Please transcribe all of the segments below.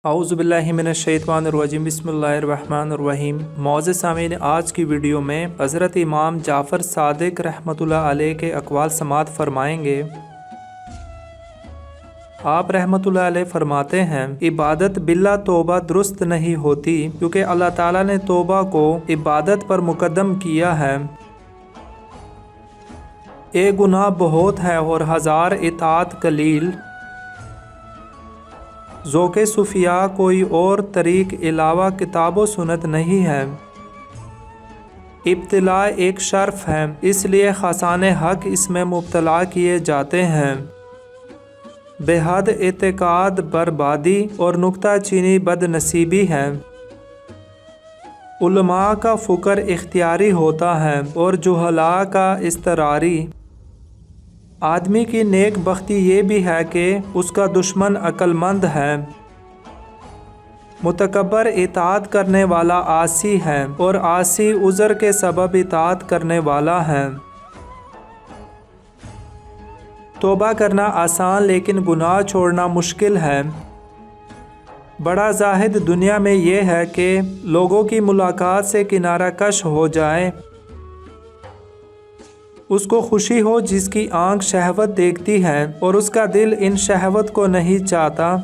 اعوذ باللہ من الشیطان الرجیم بسم اللہ الرحمن الرحیم۔ معزز سامعین، آج کی ویڈیو میں حضرت امام جعفر صادق رحمۃ اللہ علیہ کے اقوال سماعت فرمائیں گے۔ آپ رحمۃ اللہ علیہ فرماتے ہیں، عبادت بلا توبہ درست نہیں ہوتی، کیونکہ اللہ تعالیٰ نے توبہ کو عبادت پر مقدم کیا ہے۔ ایک گناہ بہت ہے اور ہزار اطاعت قلیل۔ ذوق صوفیاء کوئی اور طریق علاوہ کتاب و سنت نہیں ہے۔ ابتلاء ایک شرف ہے، اس لیے خاصان حق اس میں مبتلا کیے جاتے ہیں۔ بے حد اعتقاد بربادی اور نکتہ چینی بد نصیبی ہے۔ علماء کا فقر اختیاری ہوتا ہے اور جہلاء کا اضطراری۔ آدمی کی نیک بختی یہ بھی ہے کہ اس کا دشمن عقل مند ہے۔ متکبر اطاعت کرنے والا عاصی ہے اور عاصی عذر کے سبب اطاعت کرنے والا ہے۔ توبہ کرنا آسان لیکن گناہ چھوڑنا مشکل ہے۔ بڑا زاہد دنیا میں یہ ہے کہ لوگوں کی ملاقات سے کنارہ کش ہو جائے۔ اس کو خوشی ہو جس کی آنکھ شہوت دیکھتی ہے اور اس کا دل ان شہوت کو نہیں چاہتا۔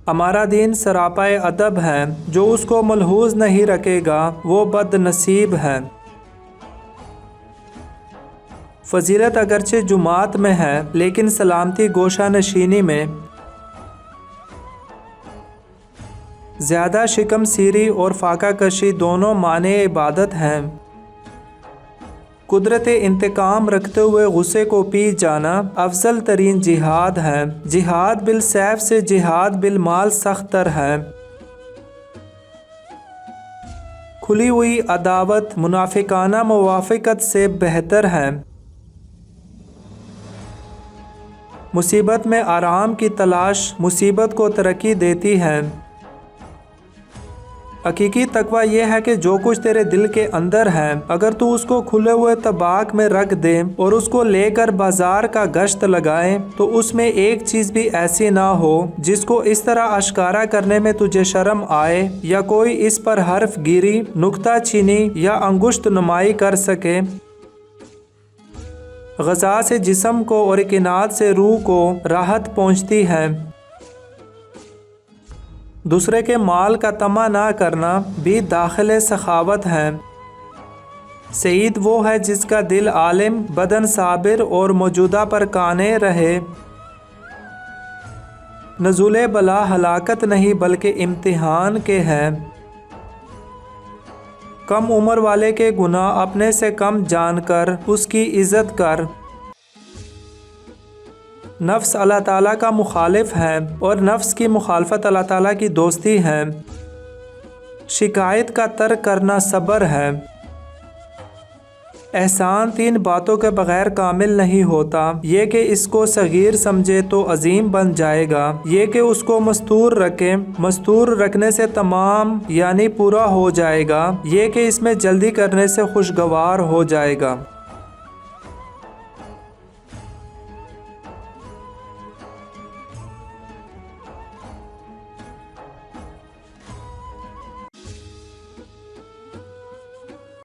ہمارا دین سراپائے ادب ہے، جو اس کو ملحوظ نہیں رکھے گا وہ بد نصیب ہے۔ فضیلت اگرچہ جماعت میں ہے لیکن سلامتی گوشہ نشینی میں۔ زیادہ شکم سیری اور فاقہ کشی دونوں معنی عبادت ہیں۔ قدرت انتقام رکھتے ہوئے غصے کو پی جانا افضل ترین جہاد ہے۔ جہاد بالسیف سے جہاد بالمال سخت تر ہے۔ کھلی ہوئی عداوت منافقانہ موافقت سے بہتر ہے۔ مصیبت میں آرام کی تلاش مصیبت کو ترقی دیتی ہے۔ حقیقی تقویٰ یہ ہے کہ جو کچھ تیرے دل کے اندر ہے، اگر تو اس کو کھلے ہوئے طباق میں رکھ دے اور اس کو لے کر بازار کا گشت لگائے تو اس میں ایک چیز بھی ایسی نہ ہو جس کو اس طرح اشکارا کرنے میں تجھے شرم آئے یا کوئی اس پر حرف گیری، نکتہ چینی یا انگشت نمائی کر سکے۔ غذا سے جسم کو اور اکنات سے روح کو راحت پہنچتی ہے۔ دوسرے کے مال کا طمع نہ کرنا بھی داخل سخاوت ہے۔ سعید وہ ہے جس کا دل عالم، بدن صابر اور موجودہ پر قانع رہے۔ نزول بلا ہلاکت نہیں بلکہ امتحان کے ہے۔ کم عمر والے کے گناہ اپنے سے کم جان کر اس کی عزت کر۔ نفس اللہ تعالیٰ کا مخالف ہے اور نفس کی مخالفت اللہ تعالیٰ کی دوستی ہے۔ شکایت کا ترک کرنا صبر ہے۔ احسان تین باتوں کے بغیر کامل نہیں ہوتا، یہ کہ اس کو صغیر سمجھے تو عظیم بن جائے گا، یہ کہ اس کو مستور رکھے، مستور رکھنے سے تمام یعنی پورا ہو جائے گا، یہ کہ اس میں جلدی کرنے سے خوشگوار ہو جائے گا۔